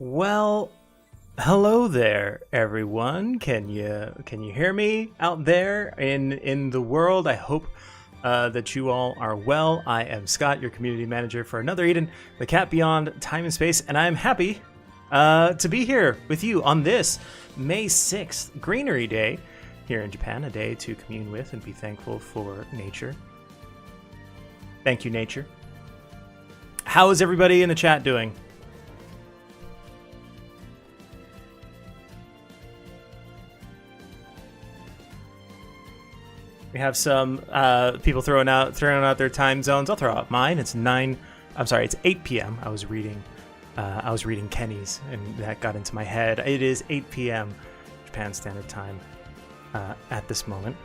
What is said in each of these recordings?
Well, hello there, everyone. Can you hear me out there in the world? I hope that you all are well. I am Scott, your community manager for Another Eden, the cat beyond time and space, and I am happy to be here with you on this May 6th, Greenery Day here in Japan, a day to commune with and be thankful for nature. Thank you, nature. How is everybody in the chat doing? We have some people throwing out their time zones. I'll throw out mine. It's 8 p.m. I was reading Kenny's, and that got into my head. It is 8 p.m. Japan Standard Time at this moment.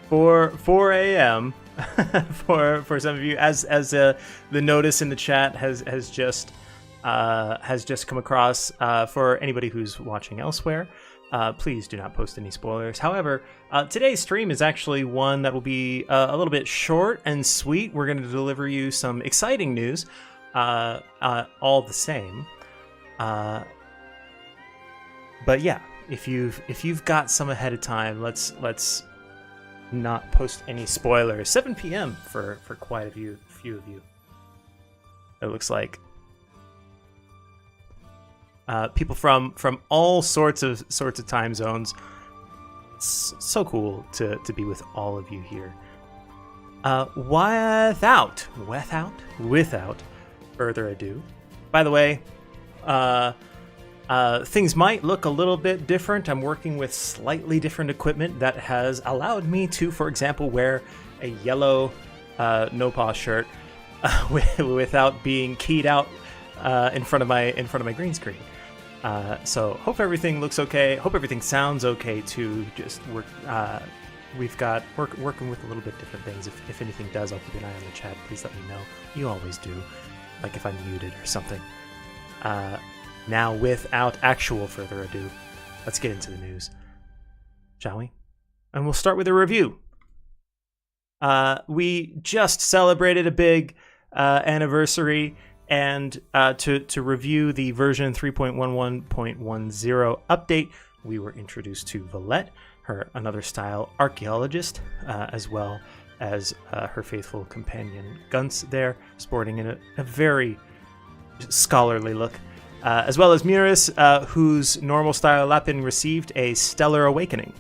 For 4 a.m. for some of you, as the notice in the chat has just come across. For anybody who's watching elsewhere, please do not post any spoilers. However, today's stream is actually one that will be a little bit short and sweet. We're going to deliver you some exciting news, all the same. But yeah, if you've got some ahead of time, let's not post any spoilers. 7 p.m. for quite a few of you. It looks like. People from all sorts of time zones. It's so cool to be with all of you here. Without further ado, by the way, things might look a little bit different. I'm working with slightly different equipment that has allowed me to, for example, wear a yellow no-paw shirt without being keyed out in front of my green screen. So hope everything looks okay. Hope everything sounds okay too. Just work. We've got working with a little bit different things. If anything does, I'll keep an eye on the chat. Please let me know. You always do. Like if I'm muted or something. Now, without actual further ado, let's get into the news, shall we? And we'll start with a review. We just celebrated a big anniversary. And to review the version 3.11.10 update, we were introduced to Valette, her Another Style archaeologist, as well as her faithful companion Gunts there, sporting in a very scholarly look, as well as Muris, whose normal style Lapin received a stellar awakening.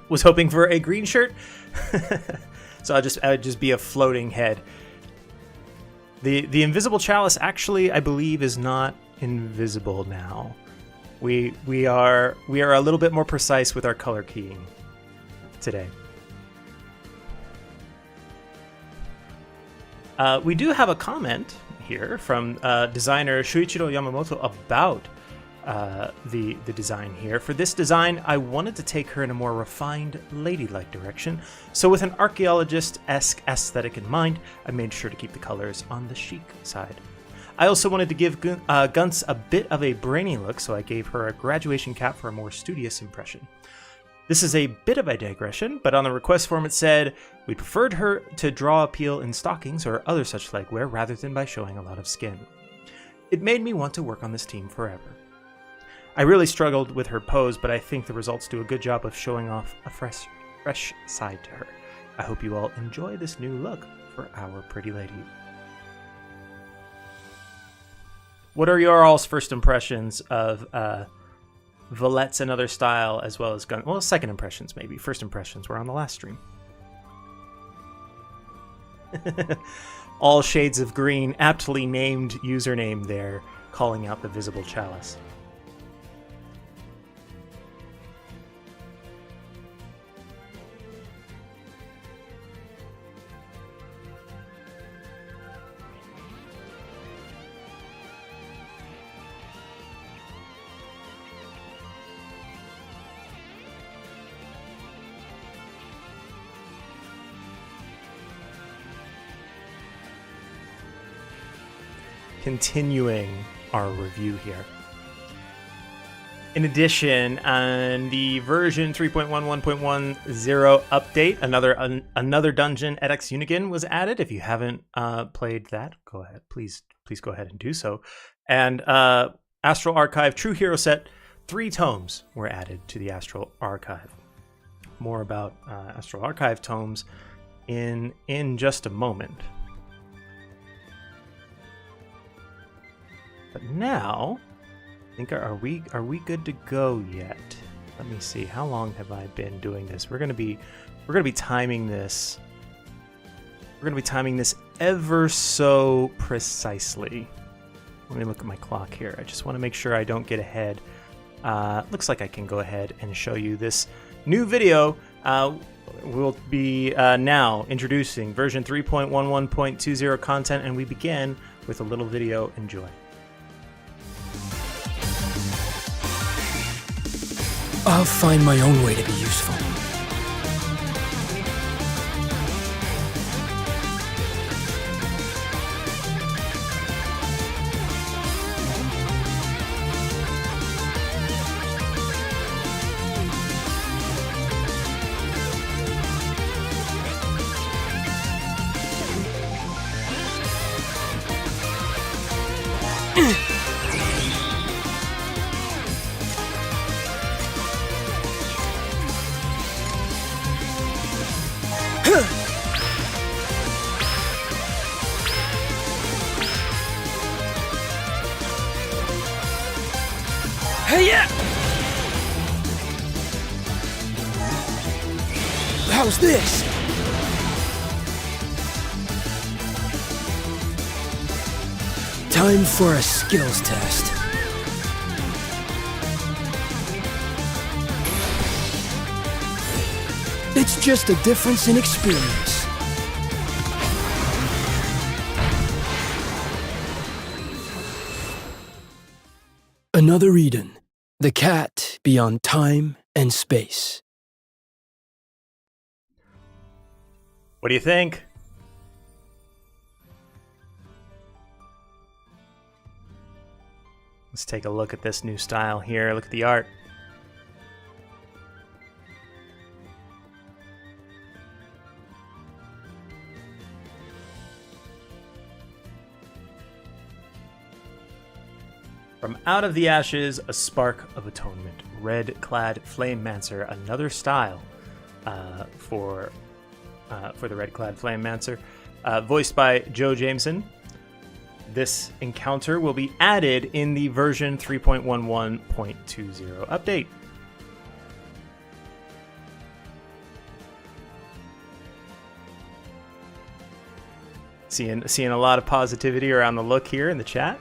Was hoping for a green shirt, so I would just be a floating head. The invisible chalice actually, I believe, is not invisible now. We are a little bit more precise with our color keying today. We do have a comment here from designer Shuichiro Yamamoto about the design here. For this design, I wanted to take her in a more refined, ladylike direction. So with an archaeologist-esque aesthetic in mind, I made sure to keep the colors on the chic side. I also wanted to give Gunts a bit of a brainy look, so I gave her a graduation cap for a more studious impression. This is a bit of a digression, but on the request form it said, we preferred her to draw appeal in stockings or other such legwear rather than by showing a lot of skin. It made me want to work on this team forever. I really struggled with her pose, but I think the results do a good job of showing off a fresh side to her. I hope you all enjoy this new look for our pretty lady. What are your all's first impressions of Valette's Another Style as well as Gun? Well, second impressions maybe. First impressions were on the last stream. All shades of green, aptly named username there, calling out the visible chalice. Continuing our review here. In addition, on the version 3.11.10 update, another dungeon, Edex Unigan, was added. If you haven't played that, go ahead. Please go ahead and do so. And Astral Archive True Hero Set, 3 tomes were added to the Astral Archive. More about Astral Archive tomes in just a moment. But now, I think are we good to go yet? Let me see. How long have I been doing this? We're gonna be timing this. We're gonna be timing this ever so precisely. Let me look at my clock here. I just want to make sure I don't get ahead. Looks like I can go ahead and show you this new video. We'll be now introducing version 3.11.20 content, and we begin with a little video. Enjoy. I'll find my own way to be useful. Hey, yeah! How's this? Time for a skills test. It's just a difference in experience. Another Eden. The cat beyond time and space. What do you think? Let's take a look at this new style here. Look at the art. From out of the ashes, a spark of atonement. Red Clad Flamemancer, another style for the Red Clad Flamemancer, voiced by Joe Jameson. This encounter will be added in the version 3.11.20 update. Seeing a lot of positivity around the look here in the chat.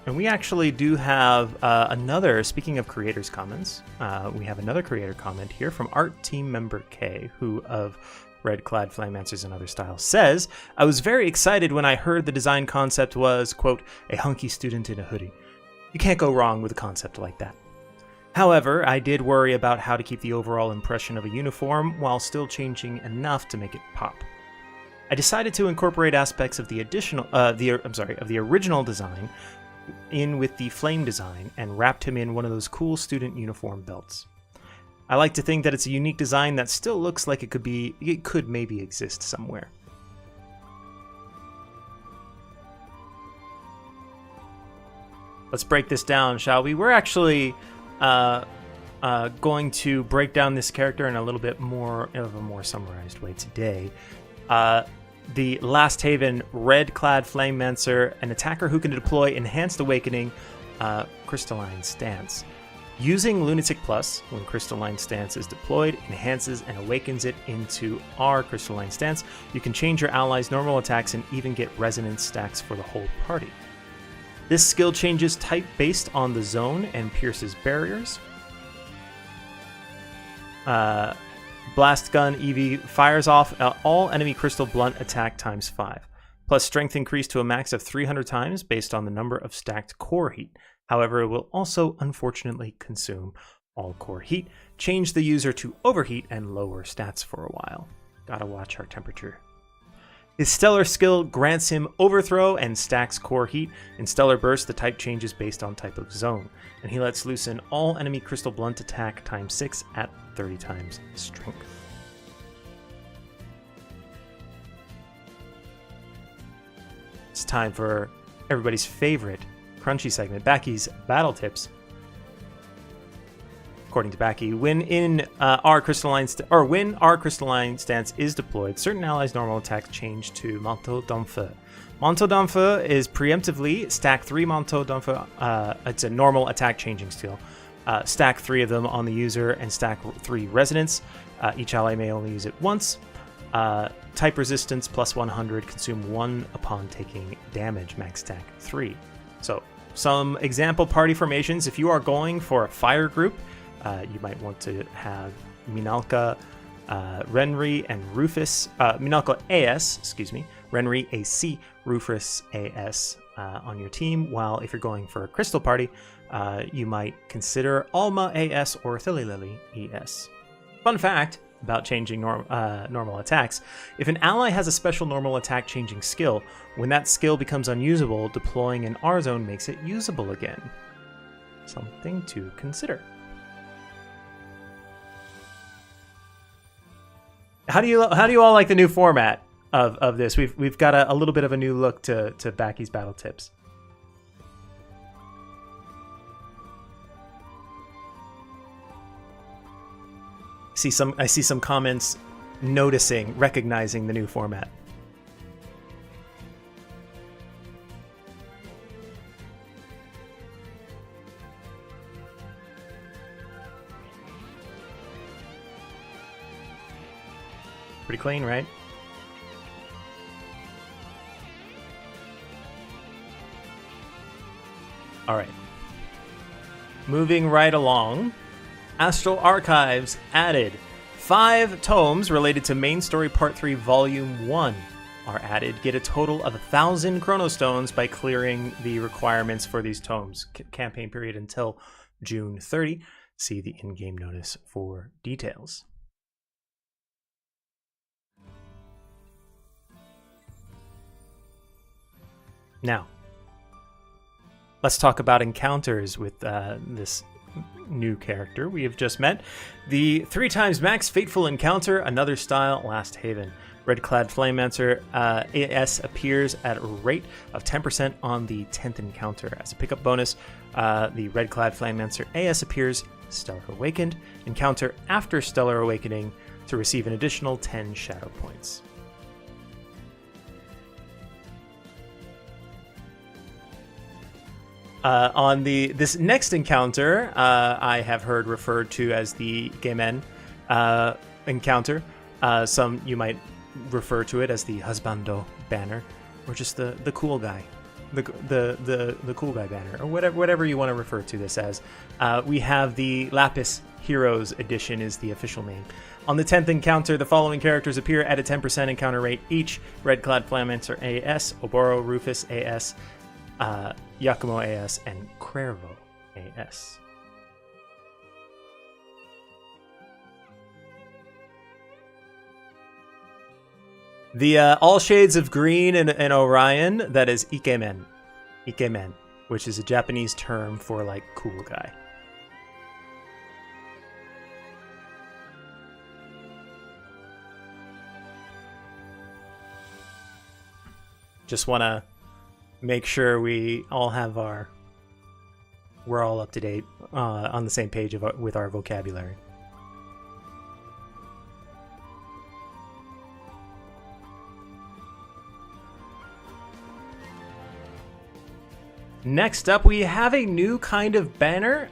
And we actually do have another, speaking of creators' comments, we have another creator comment here from Art Team Member K, who of Red Clad Flamemancers and Other Styles says, I was very excited when I heard the design concept was, quote, a hunky student in a hoodie. You can't go wrong with a concept like that. However, I did worry about how to keep the overall impression of a uniform while still changing enough to make it pop. I decided to incorporate aspects of the original design in with the flame design and wrapped him in one of those cool student uniform belts. I like to think that it's a unique design that still looks like it could maybe exist somewhere. Let's break this down, shall we? We're actually going to break down this character in a little bit more of a more summarized way today. The Last Haven Red Clad Flamemancer, an attacker who can deploy Enhanced Awakening Crystalline Stance. Using Lunatic Plus, when Crystalline Stance is deployed, enhances and awakens it into our Crystalline Stance. You can change your allies' normal attacks and even get resonance stacks for the whole party. This skill changes type based on the zone and pierces barriers. Blast Gun EV fires off all enemy crystal blunt attack times 5, plus strength increase to a max of 300 times based on the number of stacked core heat. However, it will also unfortunately consume all core heat, change the user to overheat, and lower stats for a while. Gotta watch our temperature. His Stellar skill grants him Overthrow and stacks Core Heat. In Stellar Burst, the type changes based on type of zone, and he lets loose an all enemy Crystal Blunt attack times 6 at 30 times strength. It's time for everybody's favorite crunchy segment, Backy's Battle Tips. According to Backy, when our crystalline stance is deployed, certain allies' normal attacks change to Manteau d'Enfeu. Manteau d'Enfeu is preemptively stack 3 Manteau d'Enfeu. It's a normal attack changing skill. Stack 3 of them on the user and stack 3 resonance. Each ally may only use it once. Type resistance plus 100, consume 1 upon taking damage, max stack 3. So some example party formations. If you are going for a fire group, you might want to have Minalka, Renri, and Rufus. Minalka AS, Renri AC, Rufus AS on your team. While if you're going for a crystal party, you might consider Alma AS or Thililili ES. Fun fact about changing normal attacks. If an ally has a special normal attack changing skill, when that skill becomes unusable, deploying an R zone makes it usable again. Something to consider. How do you all like the new format of this? We've got a little bit of a new look to Backy's Battle Tips. I see some comments recognizing the new format. Pretty clean, right? All right. Moving right along. Astral Archives added 5 tomes related to Main Story Part 3 Volume 1 are added. Get a total of 1,000 Chronostones by clearing the requirements for these tomes. Campaign period until June 30. See the in-game notice for details. Now, let's talk about encounters with this new character we have just met. The 3x max Fateful Encounter, Another Style, Last Haven. Red Clad Flamemancer AS appears at a rate of 10% on the 10th encounter. As a pickup bonus, the Red Clad Flamemancer AS appears Stellar Awakened. Encounter after Stellar Awakening to receive an additional 10 Shadow Points. On this next encounter, I have heard referred to as the Gaimen encounter. Some you might refer to it as the Husbando banner, or just the cool guy, the cool guy banner, or whatever you want to refer to this as. We have the Lapis Heroes Edition is the official name. On the 10th encounter, the following characters appear at a 10% encounter rate each: Red Clad Flamemancer AS, Oboro Rufus AS, Yakumo AS, and Cuervo AS. The All Shades of Green and Orion, that is Ikemen. Ikemen, which is a Japanese term for like cool guy. Just want to make sure we all have we're all up to date on the same page with our vocabulary. Next up, we have a new kind of banner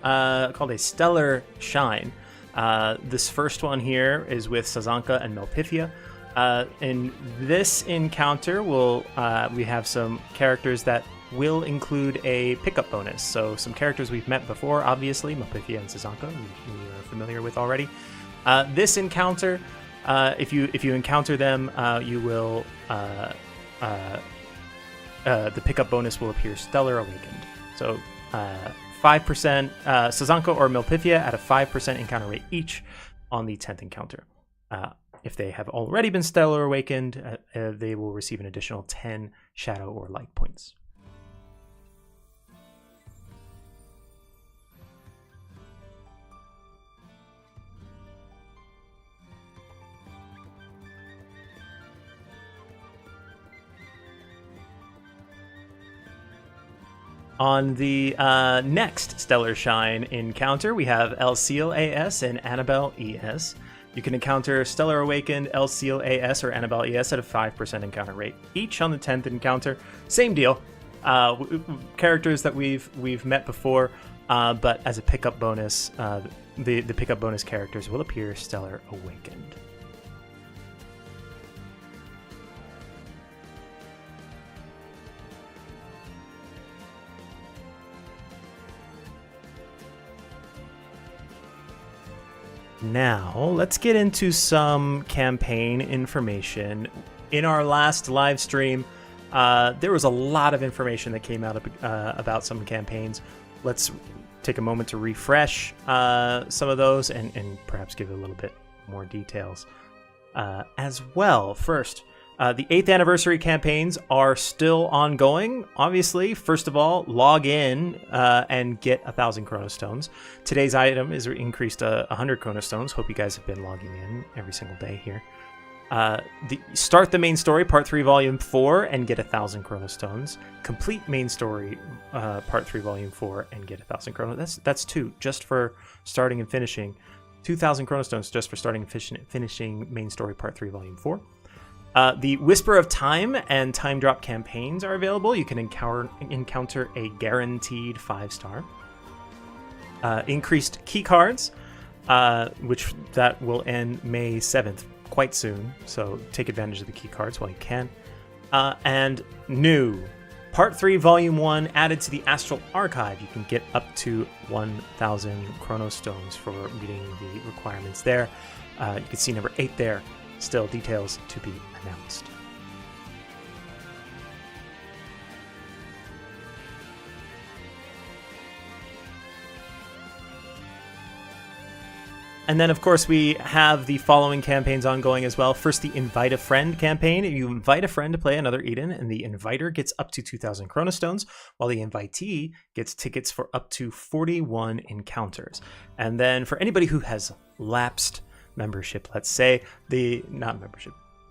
called a Stellar Shine. This first one here is with Sazanka and Melpithia. In this encounter, we have some characters that will include a pickup bonus. So some characters we've met before, obviously, Melpithia and Sazanka, we are familiar with already. This encounter, if you encounter them, you will the pickup bonus will appear Stellar Awakened. So 5% Sazanka or Melpithia at a 5% encounter rate each on the 10th encounter. If they have already been Stellar Awakened, they will receive an additional 10 Shadow or Light points. On the next Stellar Shine encounter, we have El Seal AS and Annabelle ES. You can encounter Stellar Awakened, El Seal AS, or Annabelle ES at a 5% encounter rate each on the 10th encounter. Same deal. Characters that we've met before, but as a pickup bonus, the pickup bonus characters will appear Stellar Awakened. Now, let's get into some campaign information. In our last live stream, there was a lot of information that came out about some campaigns. Let's take a moment to refresh some of those and perhaps give a little bit more details as well. First, the 8th anniversary campaigns are still ongoing. Obviously, first of all, log in and get 1,000 Chronostones. Today's item is increased to 100 Chronostones. Hope you guys have been logging in every single day here. Start the main story, Part 3, Volume 4, and get 1,000 Chronostones. Complete main story, Part 3, Volume 4, and get 1,000 Chronostones. That's 2, just for starting and finishing. 2,000 Chronostones just for starting and finishing main story, Part 3, Volume 4. The Whisper of Time and Time Drop campaigns are available. You can encounter a guaranteed 5-star. Increased key cards, which that will end May 7th, quite soon. So take advantage of the key cards while you can. And new Part 3, Volume 1 added to the Astral Archive. You can get up to 1,000 Chronostones for meeting the requirements there. You can see number 8 there. Still details to be announced. And then, of course, we have the following campaigns ongoing as well. First, the Invite a Friend campaign. You invite a friend to play another Eden, and the inviter gets up to 2,000 Chronostones, while the invitee gets tickets for up to 41 encounters. And then for anybody who has lapsed membership, let's say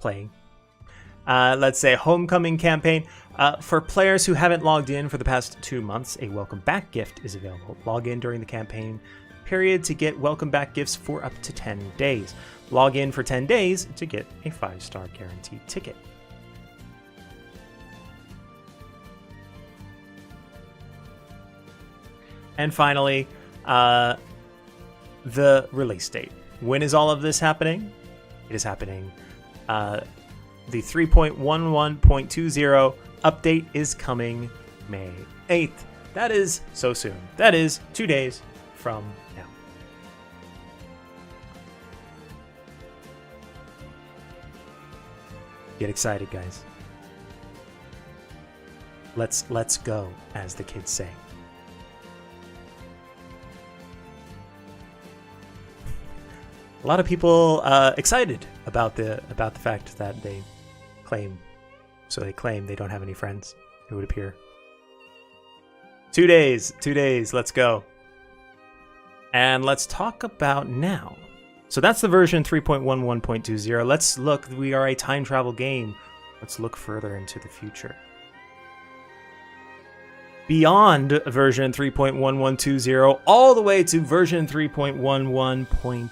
playing, let's say Homecoming campaign, for players who haven't logged in for the past 2 months, a welcome back gift is available. Log in during the campaign period to get welcome back gifts for up to 10 days. Log in for 10 days to get a 5-star guaranteed ticket. And finally, the release date. When is all of this happening? It is happening. The 3.11.20 update is coming May 8th. That is so soon. That is 2 days from now. Get excited, guys. Let's go, as the kids say. A lot of people excited about the fact that they claim they don't have any friends, it would appear. 2 days, let's go. And let's talk about now. So that's the version 3.11.20. Let's look, we are a time travel game. Let's look further into the future. Beyond version 3.1120, all the way to version 3.11.30.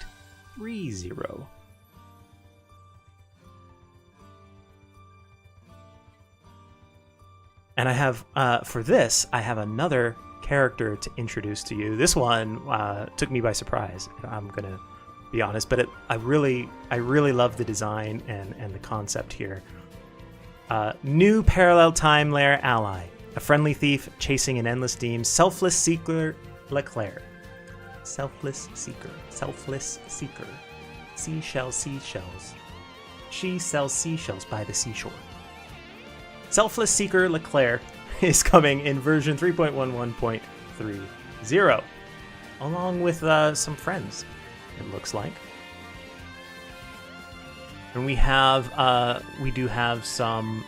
And I have, for this, I have another character to introduce to you. This one took me by surprise, I'm gonna be honest, but I really love the design and the concept here. New parallel time layer ally, a friendly thief chasing an endless theme, selfless seeker Laclair. Selfless seeker. Seashells. She sells seashells by the seashore. Selfless seeker Laclair is coming in version 3.11.30, along with some friends, it looks like. And we do have some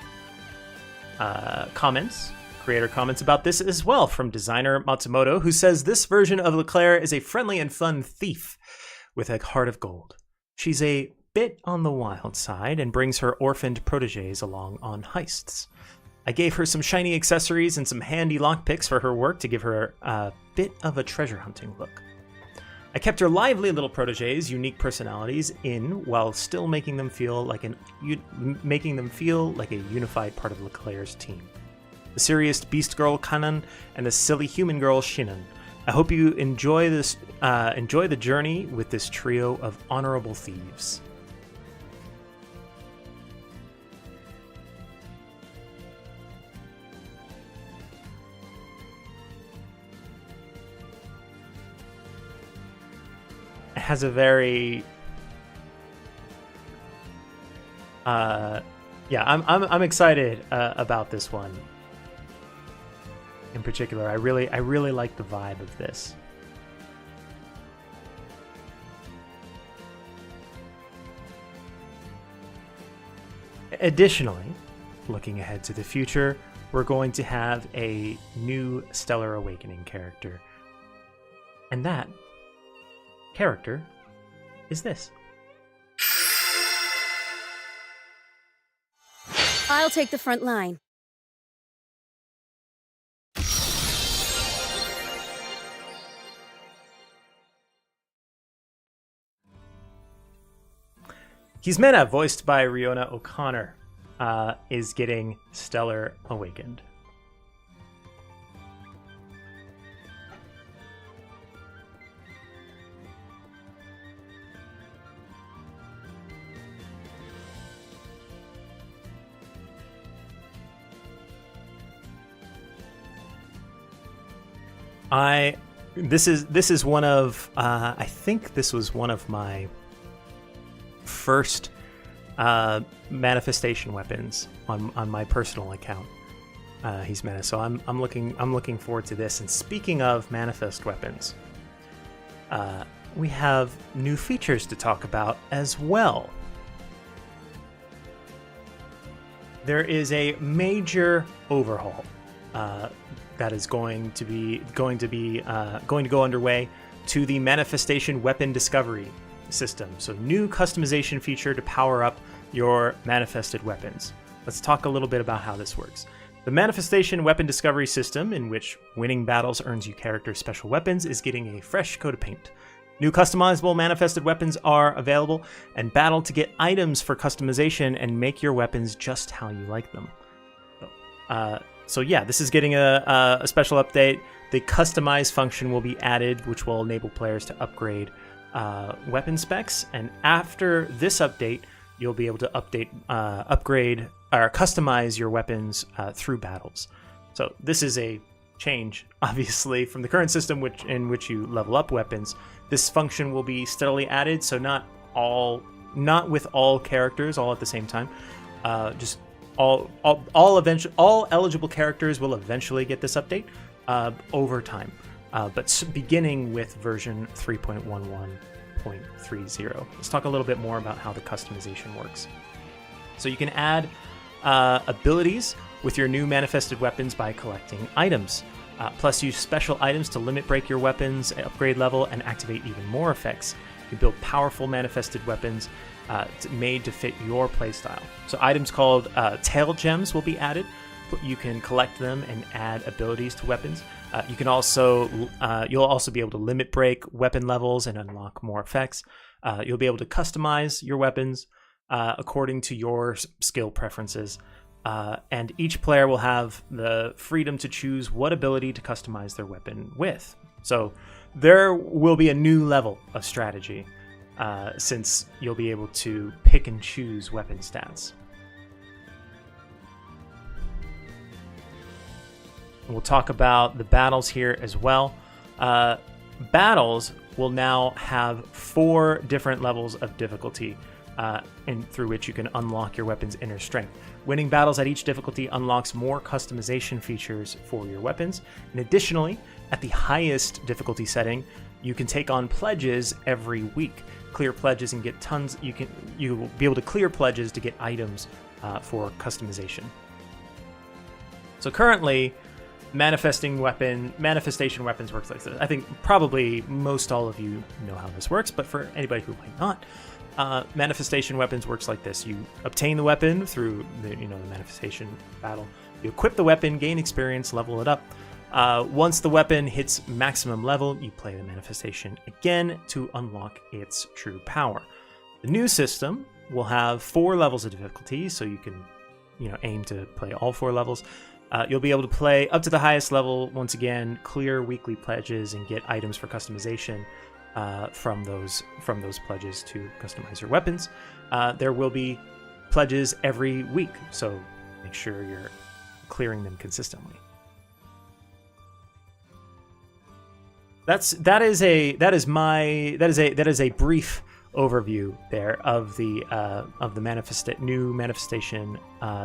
creator comments about this as well from designer Matsumoto, who says this version of Laclair is a friendly and fun thief with a heart of gold. She's a bit on the wild side and brings her orphaned proteges along on heists. I gave her some shiny accessories and some handy lockpicks for her work to give her a bit of a treasure hunting look. I kept her lively little proteges' unique personalities in, while still making them feel like a unified part of Laclair's team. The serious beast girl Kanan and the silly human girl Shinan. I hope you enjoy the journey with this trio of honorable thieves. Has a very I'm excited about this one in particular. I really like the vibe of this. Additionally, looking ahead to the future, we're going to have a new Stellar Awakening character, and that character is this. I'll take the front line. Hismena, voiced by Riona O'Connor, is getting Stellar Awakened. This is one of I think this was one of my first manifestation weapons on my personal account, Hismena. So I'm looking forward to this. And speaking of manifest weapons, we have new features to talk about as well. There is a major overhaul that is going to go underway to the manifestation weapon discovery system. So new customization feature to power up your manifested weapons. Let's talk a little bit about how this works. The manifestation weapon discovery system, in which winning battles earns you character special weapons, is getting a fresh coat of paint. New customizable manifested weapons are available, and battle to get items for customization and make your weapons just how you like them. So yeah, this is getting a special update. The customize function will be added, which will enable players to upgrade weapon specs. And after this update, you'll be able to upgrade or customize your weapons through battles. So this is a change, obviously, from the current system in which you level up weapons. This function will be steadily added, so not with all characters all at the same time. Just all eligible characters will eventually get this update over time, but beginning with version 3.11.30. Let's talk a little bit more about how the customization works. So you can add abilities with your new manifested weapons by collecting items. Plus use special items to limit break your weapons, upgrade level, and activate even more effects. You build powerful manifested weapons made to fit your playstyle. So items called tail gems will be added. You can collect them and add abilities to weapons. You can also you'll also be able to limit break weapon levels and unlock more effects. You'll be able to customize your weapons according to your skill preferences. And each player will have the freedom to choose what ability to customize their weapon with. So there will be a new level of strategy, since you'll be able to pick and choose weapon stats. We'll talk about the battles here as well. Battles will now have 4 different levels of difficulty. and through which you can unlock your weapon's inner strength. Winning battles at each difficulty unlocks more customization features for your weapons. And additionally, at the highest difficulty setting, you can take on pledges every week. Clear pledges and get tons. You will be able to clear pledges to get items for customization. So currently, manifestation weapons works like this. I think probably most all of you know how this works, but for anybody who might not, manifestation weapons works like this. You obtain the weapon through the manifestation battle. You equip the weapon, gain experience, level it up. Once the weapon hits maximum level, you play the manifestation again to unlock its true power. The new system will have 4 levels of difficulty, so you can aim to play all 4 levels. You'll be able to play up to the highest level, once again, clear weekly pledges and get items for customization from those pledges to customize your weapons. There will be pledges every week, so make sure you're clearing them consistently. That is a brief overview there of the new manifestation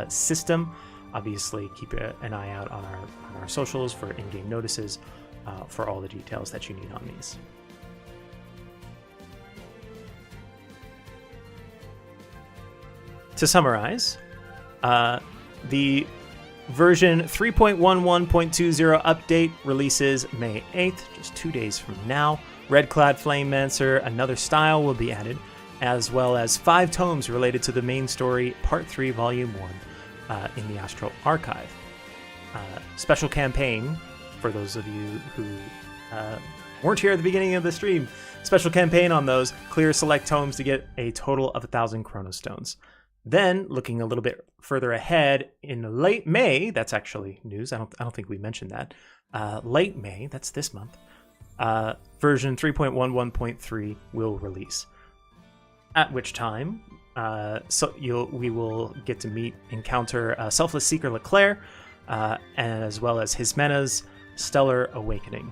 system. Obviously, keep an eye out on our socials for in-game notices for all the details that you need on these. To summarize, the version 3.11.20 update releases May 8th, just 2 days from now. Red Clad Flamemancer, another style, will be added, as well as 5 tomes related to the main story, Part 3, Volume 1. In the Astral archive. Special campaign, for those of you who weren't here at the beginning of the stream, special campaign on those, clear select tomes to get a total of 1,000 Chronostones. Then, looking a little bit further ahead, in late May, that's actually news, I don't think we mentioned that, late May, that's this month, version 3.11.3 will release. At which time, we will get to encounter Selfless Seeker Laclair, as well as Hismena's Stellar Awakening.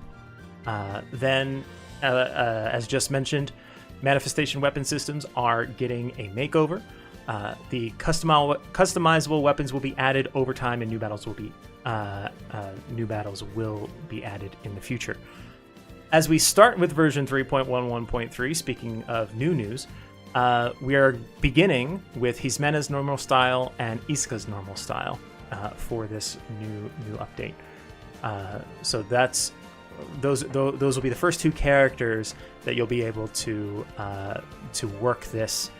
Then, as just mentioned, manifestation weapon systems are getting a makeover. The customizable weapons will be added over time, and new battles will be added in the future. As we start with version 3.11.3, speaking of new news, we are beginning with Hismena's normal style and Isuka's normal style for this new update. So those will be the first 2 characters that you'll be able to work this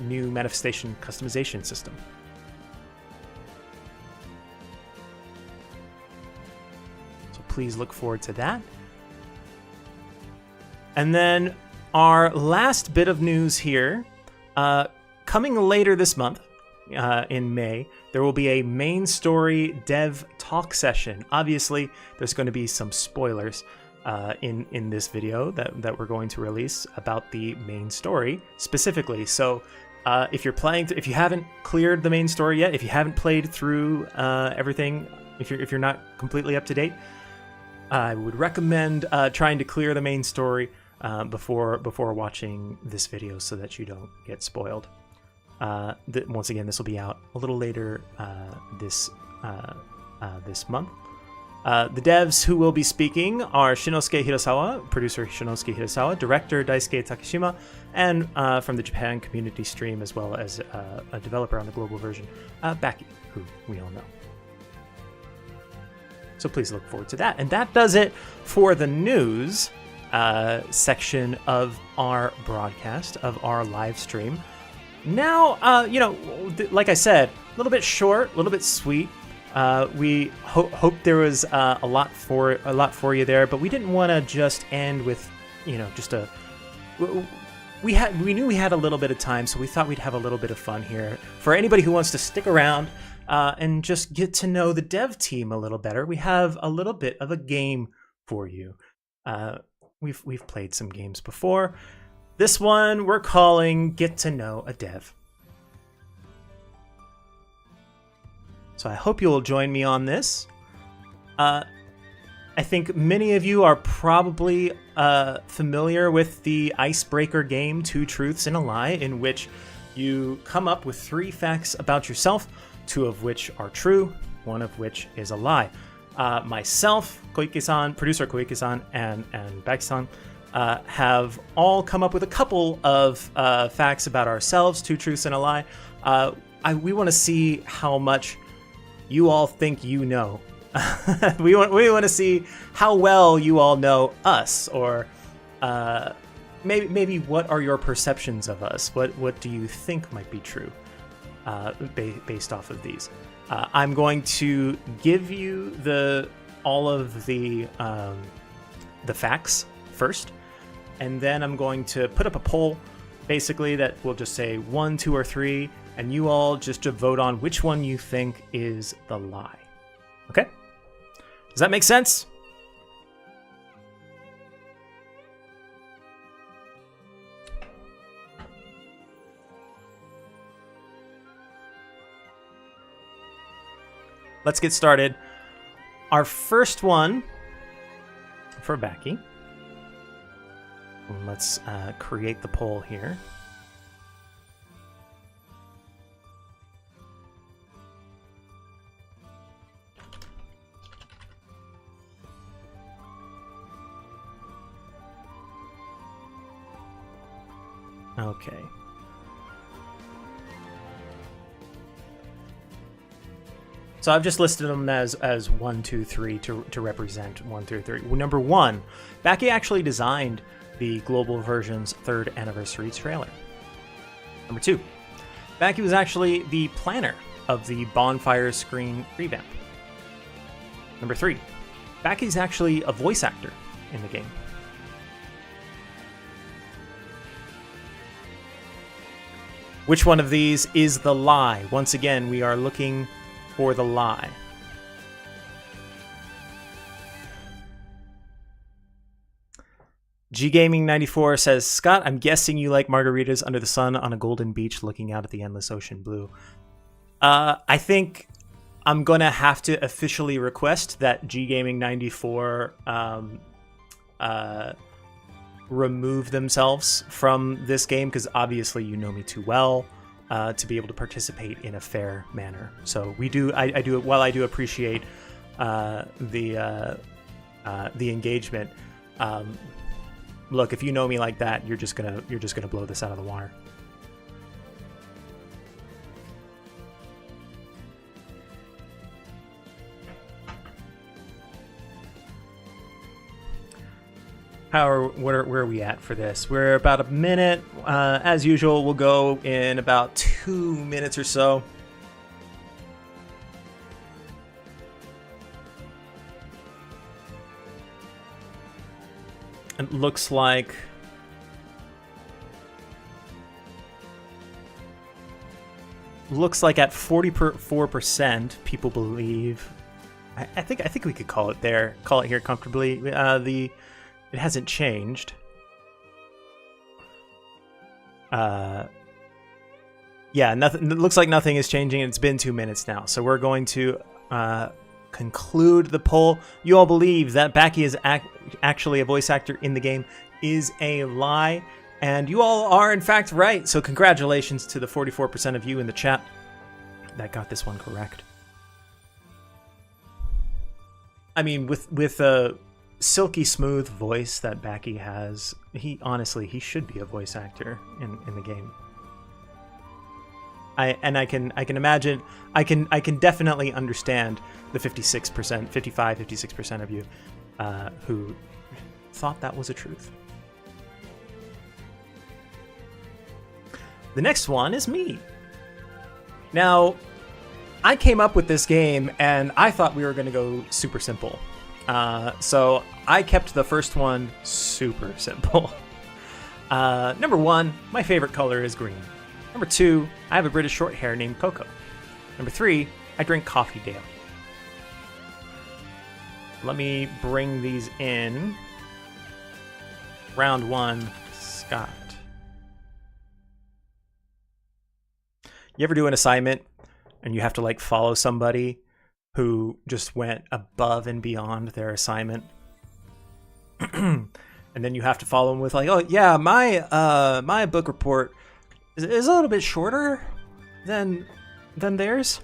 new manifestation customization system. So please look forward to that. And then our last bit of news here, coming later this month, in May, there will be a main story dev talk session. Obviously, there's going to be some spoilers in this video that we're going to release about the main story specifically. So if you haven't cleared the main story yet, if you haven't played through everything, if you're not completely up to date, I would recommend trying to clear the main story before watching this video so that you don't get spoiled. Once again, this will be out a little later this month. The devs who will be speaking are Shinosuke Hirasawa, producer Shinosuke Hirasawa, director Daisuke Takeshima, and from the Japan community stream, as well as a developer on the global version, Baki, who we all know. So please look forward to that. And that does it for the news section of our broadcast, of our live stream. Now, like I said, a little bit short, a little bit sweet. We hope there was a lot for you there, but we didn't want to just end with, just a. We knew we had a little bit of time, so we thought we'd have a little bit of fun here. For anybody who wants to stick around and just get to know the dev team a little better, we have a little bit of a game for you. We've played some games before. This one we're calling Get to Know a Dev. So I hope you'll join me on this. I think many of you are probably familiar with the icebreaker game, Two Truths and a Lie, in which you come up with 3 facts about yourself, 2 of which are true, 1 of which is a lie. Myself, Koike-san, producer Koike-san, and Baki-san have all come up with a couple of facts about ourselves, 2 truths and a lie. We want to see how much you all think you know. we want to see how well you all know us, or maybe what are your perceptions of us? What do you think might be true based off of these? I'm going to give you all of the facts first, and then I'm going to put up a poll, basically, that will just say 1, 2, or 3, and you all just to vote on which one you think is the lie. Okay? Does that make sense? Let's get started. Our first one for Baki. Let's create the poll here. Okay. So I've just listed them as 1, 2, 3 to represent 1 through 3. Number 1, Baki actually designed the global version's 3rd anniversary trailer. Number 2, Baki was actually the planner of the bonfire screen revamp. Number 3, Baki's actually a voice actor in the game. Which one of these is the lie? Once again, we are looking for the lie. GGaming94 says, Scott, I'm guessing you like margaritas under the sun on a golden beach looking out at the endless ocean blue. I think I'm going to have to officially request that GGaming94 remove themselves from this game, because obviously you know me too well to be able to participate in a fair manner. So I do while I do appreciate the engagement. Look, if you know me like that, you're just gonna blow this out of the water. Where are we at for this? We're about a minute. As usual, we'll go in about 2 minutes or so. It looks like at 44% people believe. I think we could call it here comfortably. It hasn't changed. Yeah, nothing. It looks like nothing is changing. It's been 2 minutes now, so we're going to conclude the poll. You all believe that Baki is actually a voice actor in the game is a lie, and you all are in fact right. So congratulations to the 44% of you in the chat that got this one correct. I mean, with a silky smooth voice that Baki has, he should be a voice actor in the game. I can imagine, I can definitely understand the 56% of you who thought that was a truth. The next one is me. Now, I came up with this game and I thought we were going to go super simple. So I kept the first one super simple. Number 1, my favorite color is green. Number 2, I have a British short hair named Coco. Number 3, I drink coffee daily. Let me bring these in. Round 1, Scott. You ever do an assignment and you have to follow somebody who just went above and beyond their assignment. And then you have to follow them with like, oh yeah, my book report is a little bit shorter than theirs.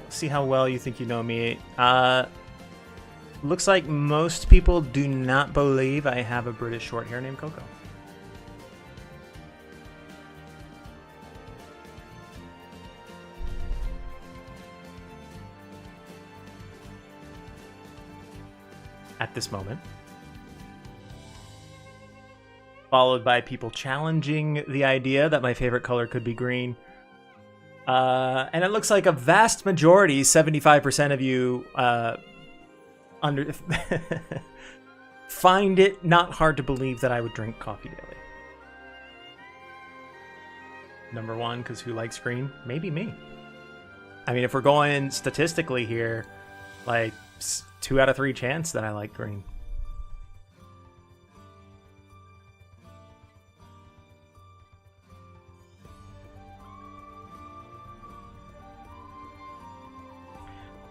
See how well you think you know me. Looks like most people do not believe I have a British short hair named Coco. At this moment. Followed by people challenging the idea that my favorite color could be green. And it looks like a vast majority, 75% of you, find it not hard to believe that I would drink coffee daily. Number one, because who likes green? Maybe me. I mean, if we're going statistically here, like 2 out of 3 chance that I like green.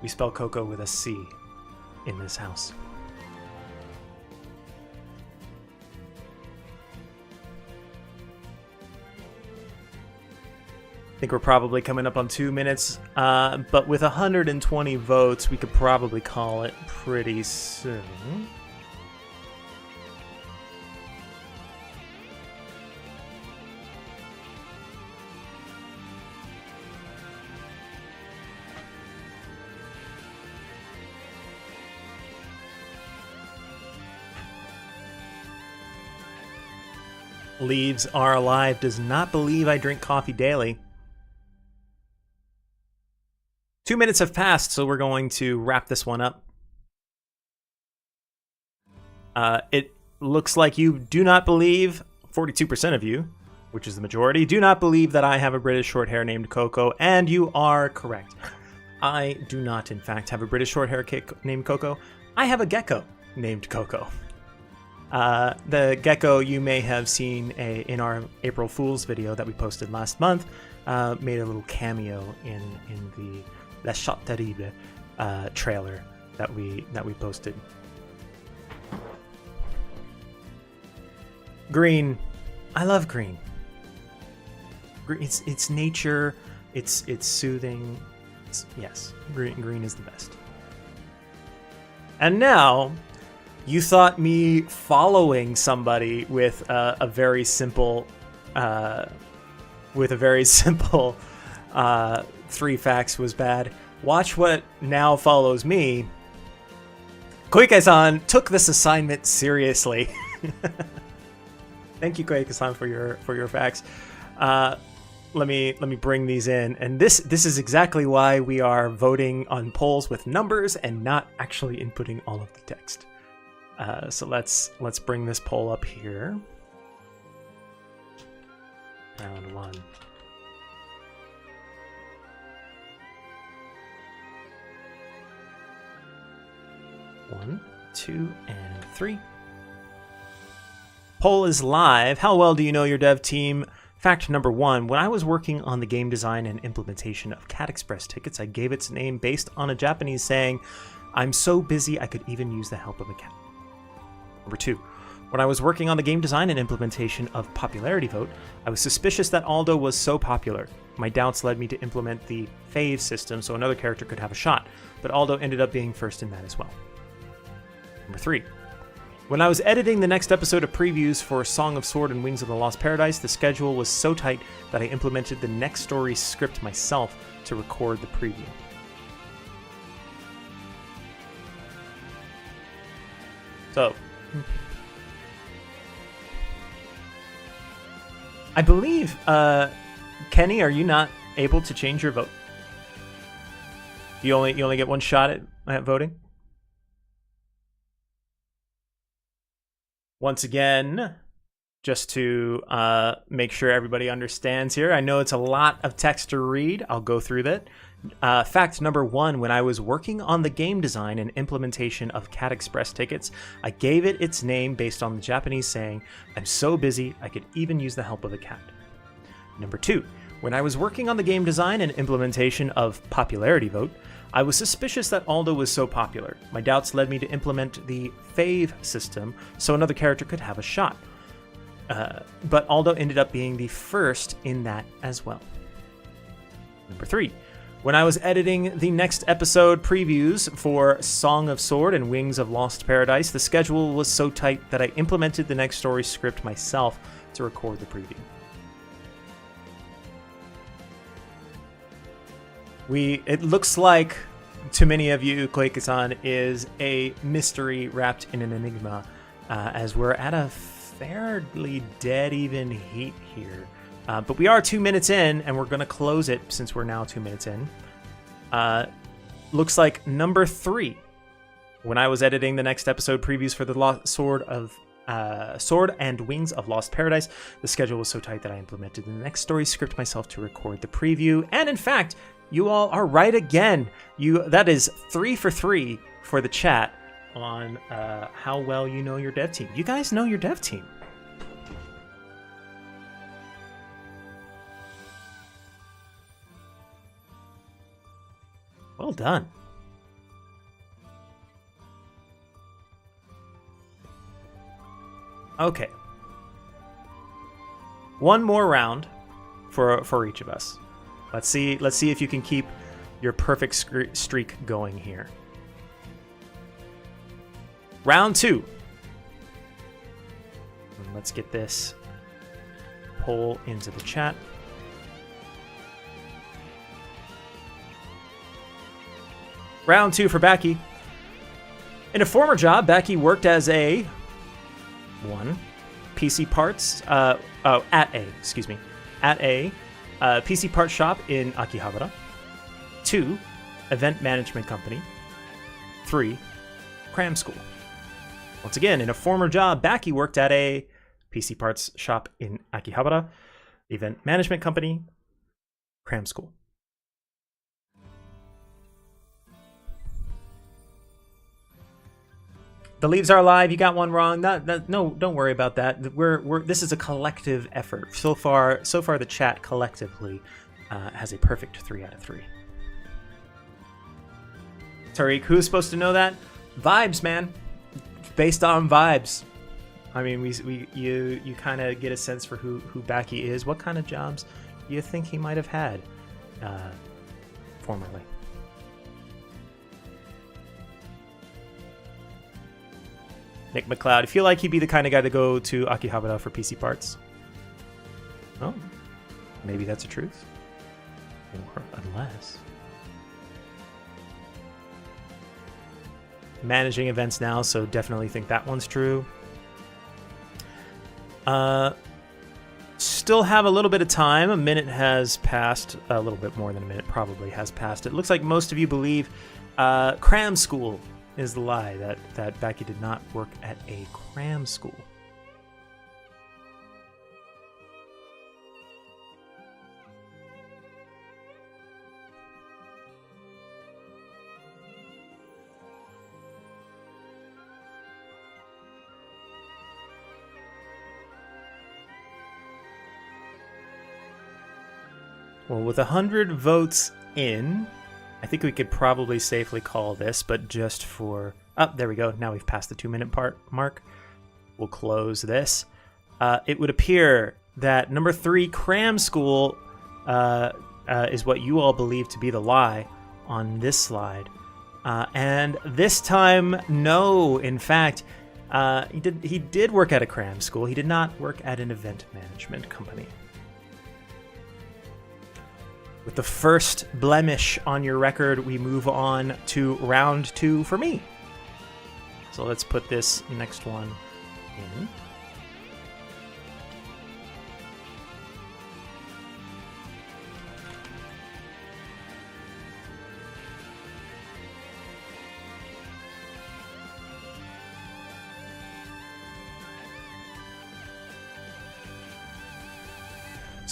We spell Coco with a C in this house. I think we're probably coming up on 2 minutes, but with 120 votes, we could probably call it pretty soon. Leaves Are Alive does not believe I drink coffee daily. 2 minutes have passed, so we're going to wrap this one up. It looks like you do not believe, 42% of you, which is the majority, do not believe that I have a British short hair named Coco, and you are correct. I do not, in fact, have a British short hair named Coco. I have a gecko named Coco. The gecko you may have seen in our April Fool's video that we posted last month, made a little cameo in the La Shot Terrible trailer that we posted. Green, I love green. It's nature. It's soothing. Yes, green is the best. And now, you thought me following somebody with a very simple 3 facts was bad. Watch what now follows me. Koike-san took this assignment seriously. Thank you, Koike-san, for your facts. Let me bring these in, and this is exactly why we are voting on polls with numbers and not actually inputting all of the text. So let's bring this poll up here. Round 1. One, 2, and 3. Poll is live. How well do you know your dev team? Fact number 1. When I was working on the game design and implementation of Cat Express tickets, I gave its name based on a Japanese saying, "I'm so busy I could even use the help of a cat." Number 2. When I was working on the game design and implementation of Popularity Vote, I was suspicious that Aldo was so popular. My doubts led me to implement the fave system so another character could have a shot, but Aldo ended up being first in that as well. Number 3. When I was editing the next episode of previews for Song of Sword and Wings of the Lost Paradise, the schedule was so tight that I implemented the next story script myself to record the preview. So, I believe, Kenny, are you not able to change your vote? You only get one shot at voting. Once again, just to make sure everybody understands here, I know it's a lot of text to read. I'll go through that. Fact number 1, when I was working on the game design and implementation of Cat Express tickets, I gave it its name based on the Japanese saying, "I'm so busy, I could even use the help of a cat." Number 2, when I was working on the game design and implementation of Popularity Vote, I was suspicious that Aldo was so popular. My doubts led me to implement the fave system so another character could have a shot. But Aldo ended up being the first in that as well. Number 3, when I was editing the next episode previews for Song of Sword and Wings of Lost Paradise, the schedule was so tight that I implemented the next story script myself to record the preview. It looks like, to many of you, Koike-san is a mystery wrapped in an enigma, as we're at a fairly dead even heat here. But we are 2 minutes in, and we're going to close it since we're now 2 minutes in. Looks like number 3. When I was editing the next episode previews for the Sword and Wings of Lost Paradise, the schedule was so tight that I implemented the next story script myself to record the preview. And in fact, you all are right again. That is 3 for 3 for the chat on how well you know your dev team. You guys know your dev team. Well done. Okay. One more round for each of us. Let's see if you can keep your perfect streak going here. Round 2. And let's get this poll into the chat. Round 2 for Baki. In a former job, Baki worked as a PC parts at a PC parts shop in Akihabara. 2, event management company. 3, cram school. Once again, in a former job, Baki worked at a PC parts shop in Akihabara, event management company, cram school. The leaves are alive. You got one wrong. No, don't worry about that. This is a collective effort. So far, the chat collectively has a perfect 3 out of 3. Tariq, who's supposed to know that? Vibes, man. Based on vibes. I mean, you kind of get a sense for who Baki is. What kind of jobs do you think he might have had formerly? Nick McLeod, I feel like he'd be the kind of guy to go to Akihabara for PC parts. Oh, maybe that's the truth. Or unless. Managing events now, so definitely think that one's true. Still have a little bit of time. A minute has passed. A little bit more than a minute probably has passed. It looks like most of you believe cram school is the lie, that Baki did not work at a cram school. Well, with 100 votes in, I think we could probably safely call this, but just for... Oh, there we go. Now we've passed the 2-minute mark. We'll close this. It would appear that number 3, cram school, is what you all believe to be the lie on this slide. And this time, no. In fact, he did work at a cram school. He did not work at an event management company. With the first blemish on your record, we move on to round 2 for me. So let's put this next one in.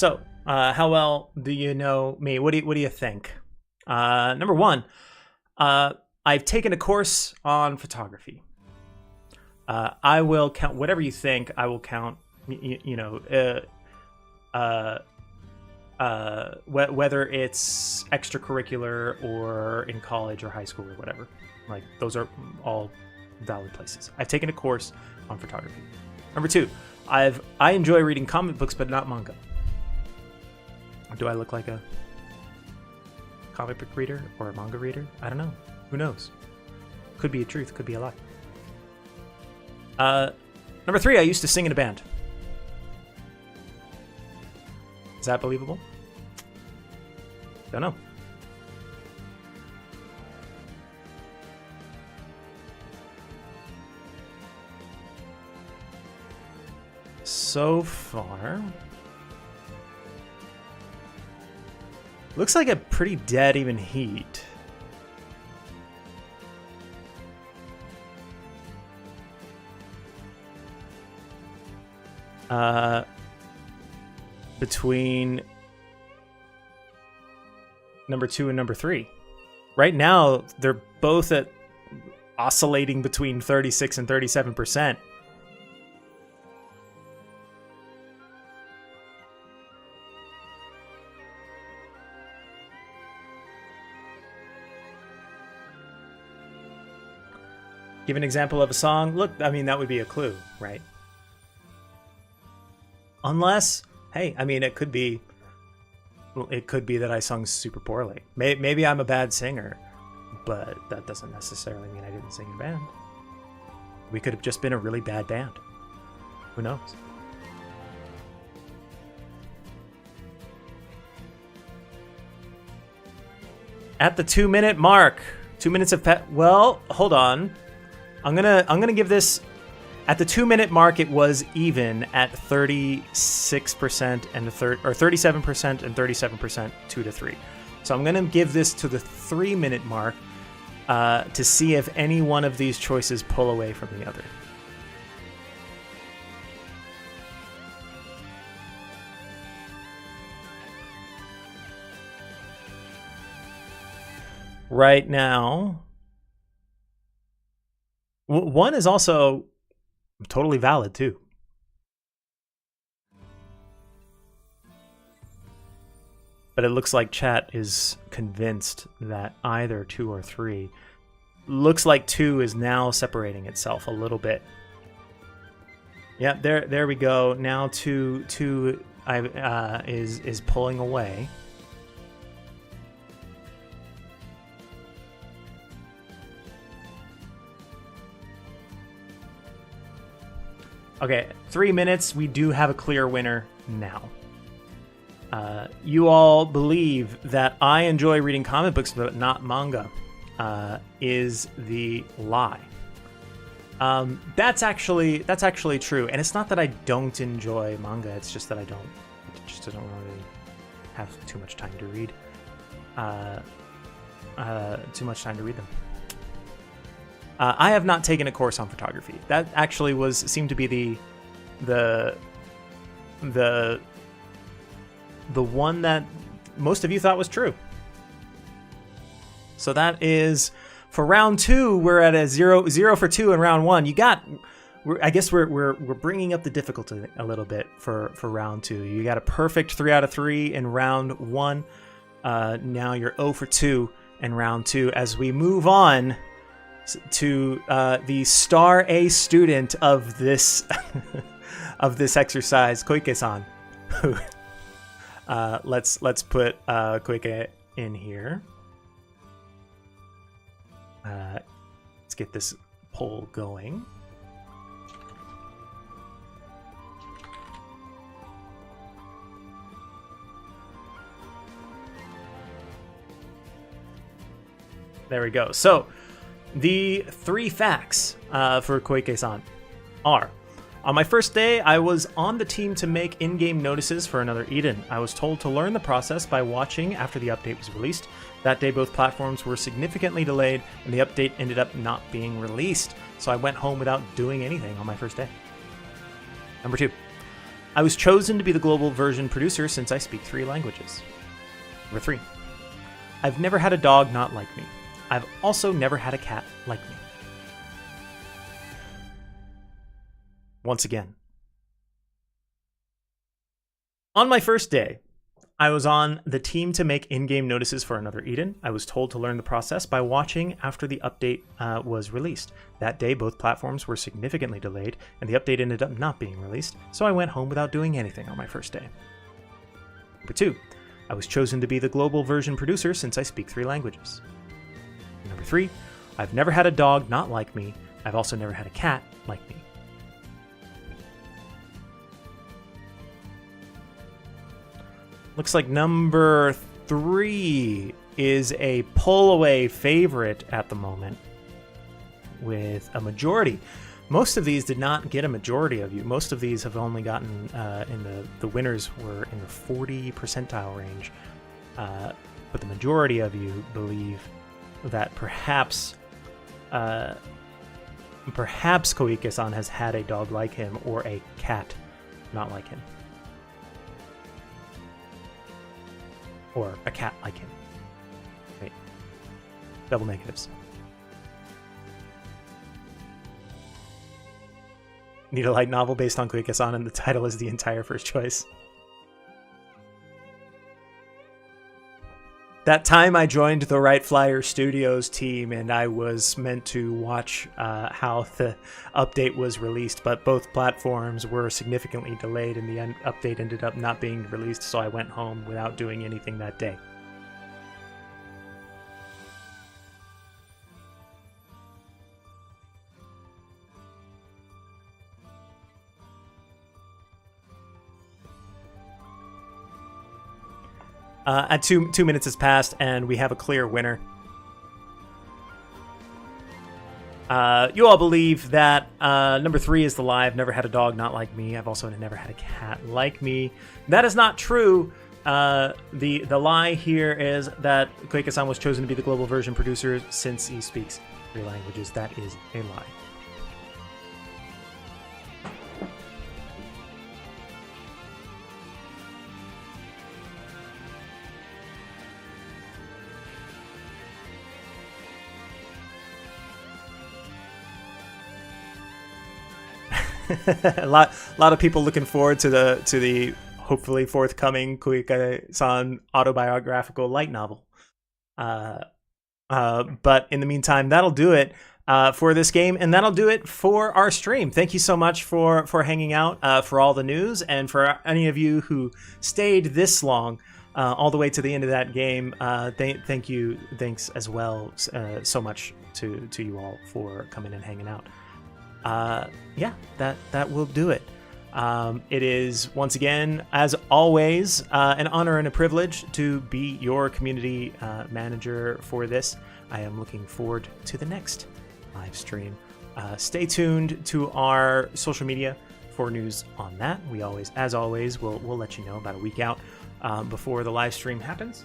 So, how well do you know me? What do you think? Number one, I've taken a course on photography. I will count whatever you think. I will count. Whether it's extracurricular or in college or high school or whatever. Like, those are all valid places. I've taken a course on photography. Number two, I enjoy reading comic books, but not manga. Do I look like a comic book reader or a manga reader? I don't know. Who knows? Could be a truth, could be a lie. Number three, I used to sing in a band. Is that believable? Don't know. So far, looks like a pretty dead even heat. Between number two and number three. Right now, they're both at oscillating between 36 and 37%. Give an example of a song. Look, I mean, that would be a clue, right? Unless, hey, I mean, it could be that I sung super poorly. Maybe I'm a bad singer, but that doesn't necessarily mean I didn't sing in a band. We could have just been a really bad band. Who knows? At the 2-minute mark, 2 minutes of well, hold on. I'm gonna give this. At the 2-minute mark, it was even at 36% and 37% and 37%, 2 to 3. So I'm gonna give this to the 3-minute mark to see if any one of these choices pull away from the other. Right now, one is also totally valid too. But it looks like chat is convinced that either 2 or 3. Looks like 2 is now separating itself a little bit. Yeah, there we go. Now 2 is pulling away. Okay, 3 minutes. We do have a clear winner now. You all believe that I enjoy reading comic books but not manga is the lie. That's actually true, and it's not that I don't enjoy manga. It's just that I don't really have too much time to read. Too much time to read them. I have not taken a course on photography. That actually seemed to be the one that most of you thought was true. So that is for round 2. We're at a 0 for 2 in round 1. I guess we're bringing up the difficulty a little bit for round 2. You got a perfect 3 out of 3 in round 1. Now you're 0 for 2 in round 2. As we move on to the star A student of this of this exercise, Koike-san. Let's put Koike in here. Let's get this poll going. There we go. So the 3 facts for Koike-san are: on my first day, I was on the team to make in-game notices for another Eden. I was told to learn the process by watching after the update was released. That day, both platforms were significantly delayed, and the update ended up not being released. So I went home without doing anything on my first day. Number 2. I was chosen to be the global version producer since I speak 3 languages. Number 3. I've never had a dog not like me. I've also never had a cat like me. Once again. On my first day, I was on the team to make in-game notices for Another Eden. I was told to learn the process by watching after the update was released. That day, both platforms were significantly delayed, and the update ended up not being released, so I went home without doing anything on my first day. Number 2. I was chosen to be the global version producer since I speak 3 languages. Number 3. I've never had a dog not like me. I've also never had a cat like me. Looks like number 3 is a pull-away favorite at the moment with a majority. Most of these did not get a majority of you. Most of these have only gotten, the winners were in the 40 percentile range. But the majority of you believe that perhaps Koike-san has had a dog like him or a cat not like him. Or a cat like him. Wait. Double negatives. Need a light novel based on Koike-san, and the title is the entire first choice. That time I joined the Right Flyer Studios team, and I was meant to watch how the update was released, but both platforms were significantly delayed, and the update ended up not being released, so I went home without doing anything that day. At 2 minutes has passed, and we have a clear winner. You all believe that number 3 is the lie. I've never had a dog not like me. I've also never had a cat like me. That is not true. The lie here is that Koike-san was chosen to be the global version producer since he speaks 3 languages. That is a lie. a lot of people looking forward to the hopefully forthcoming Koike-san autobiographical light novel. But in the meantime, that'll do it for this game, and that'll do it for our stream. Thank you so much for hanging out, for all the news, and for any of you who stayed this long all the way to the end of that game. Thanks as well so much to you all for coming and hanging out. Yeah, that will do it. It is, once again, as always, an honor and a privilege to be your community manager for this. I am looking forward to the next live stream. Stay tuned to our social media for news on that. We always, as always, we'll let you know about a week out before the live stream happens.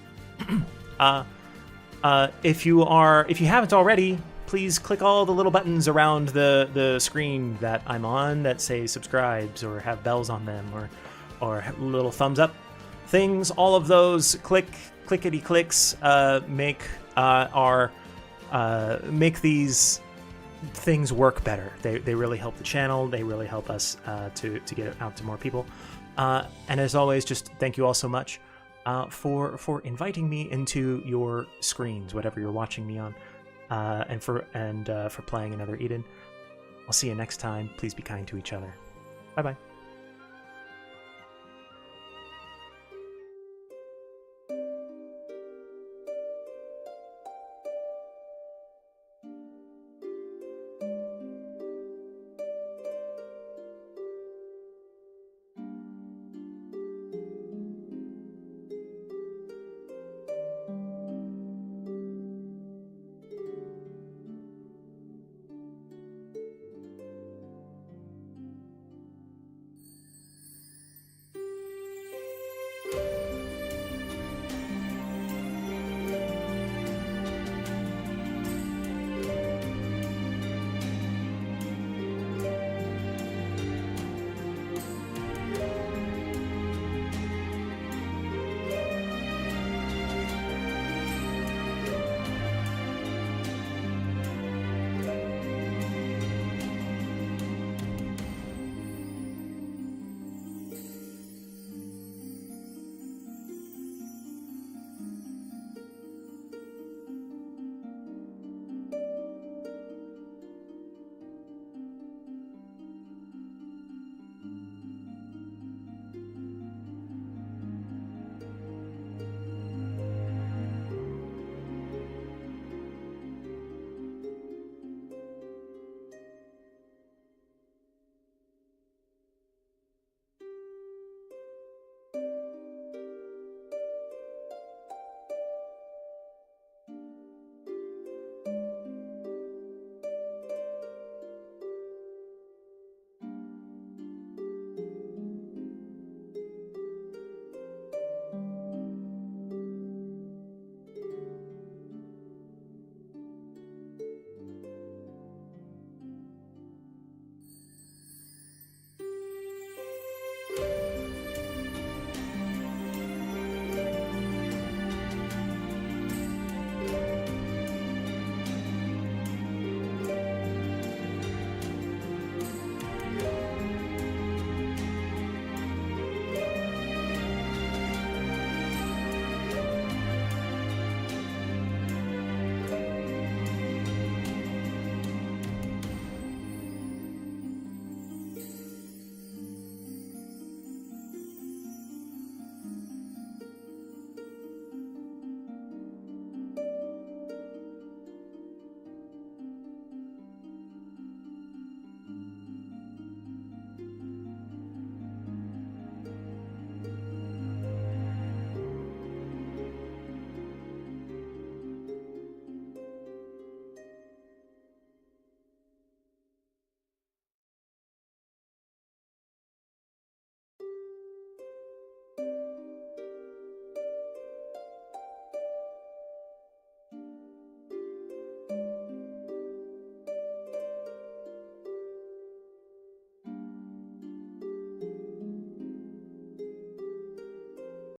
If you haven't already, please click all the little buttons around the screen that I'm on that say subscribes or have bells on them or little thumbs up things. All of those clickety clicks make these things work better. They really help the channel. They really help us to get it out to more people. And as always, just thank you all so much for inviting me into your screens, whatever you're watching me on. And for playing Another Eden. I'll see you next time. Please be kind to each other. Bye-bye.